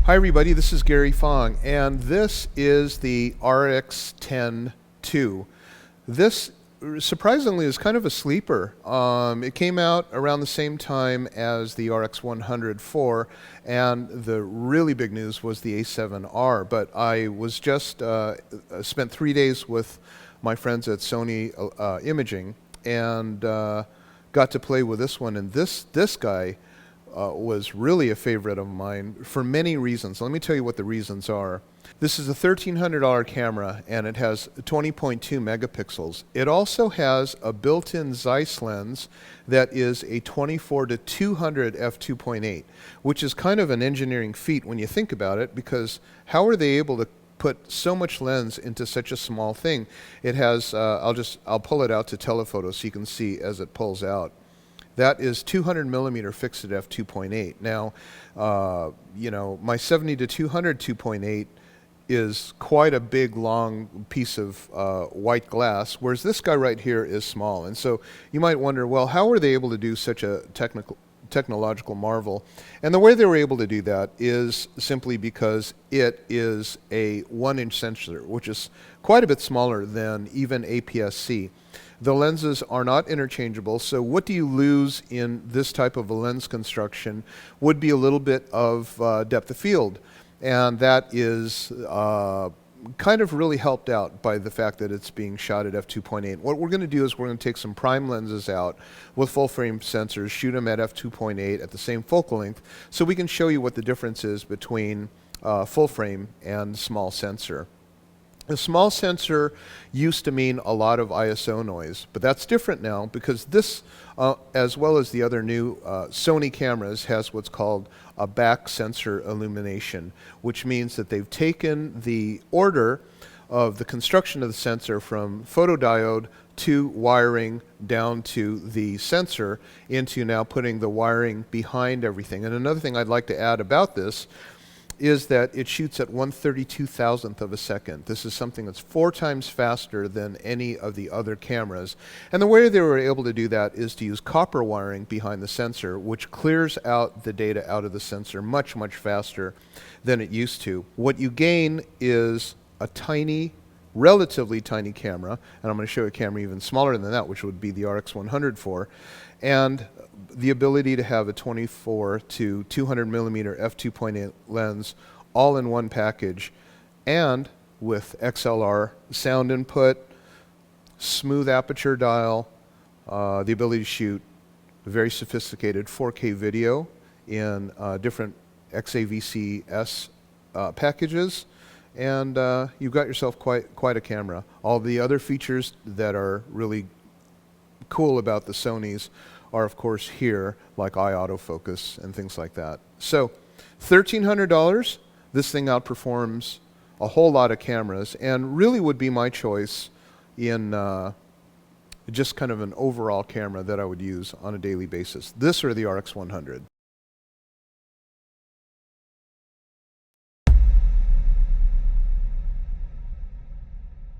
Hi everybody, this is Gary Fong, and this is the RX10ii. This surprisingly is kind of a sleeper. It came out around the same time as the RX100 IV, and the really big news was the A7R. But I was just spent 3 days with my friends at Sony Imaging and got to play with this one, and this guy was really a favorite of mine for many reasons. Let me tell you what the reasons are. This is a $1,300 camera and it has 20.2 megapixels. It also has a built-in Zeiss lens that is a 24 to 200 f2.8, which is kind of an engineering feat when you think about it, because how are they able to put so much lens into such a small thing? It has, I'll pull it out to telephoto so you can see as it pulls out. That is 200 millimeter fixed at f2.8. Now, you know, my 70 to 200 2.8 is quite a big, long piece of white glass, whereas this guy right here is small. And so you might wonder, well, how were they able to do such a technological marvel? And the way they were able to do that is simply because it is a 1-inch sensor, which is quite a bit smaller than even APS-C. The lenses are not interchangeable, so what do you lose in this type of a lens construction would be a little bit of depth of field, and that is kind of really helped out by the fact that it's being shot at f2.8. What we're going to do is we're going to take some prime lenses out with full frame sensors, shoot them at f2.8 at the same focal length, so we can show you what the difference is between full frame and small sensor. A small sensor used to mean a lot of ISO noise, but that's different now because this, as well as the other new Sony cameras, has what's called a back sensor illumination, which means that they've taken the order of the construction of the sensor from photodiode to wiring down to the sensor into now putting the wiring behind everything. And another thing I'd like to add about this is that it shoots at 1/32,000th of a second. This is something that's 4 times faster than any of the other cameras. And the way they were able to do that is to use copper wiring behind the sensor, which clears out the data out of the sensor much, much faster than it used to. What you gain is a tiny, relatively tiny camera, and I'm going to show you a camera even smaller than that, which would be the RX100 IV, and the ability to have a 24 to 200 millimeter f2.8 lens all in one package, and with XLR sound input, smooth aperture dial, the ability to shoot very sophisticated 4K video in different XAVC-S packages, and you've got yourself quite a camera. All the other features that are really cool about the Sonys are of course here, like eye autofocus and things like that. So $1,300, this thing outperforms a whole lot of cameras and really would be my choice in just kind of an overall camera that I would use on a daily basis. This or the RX100.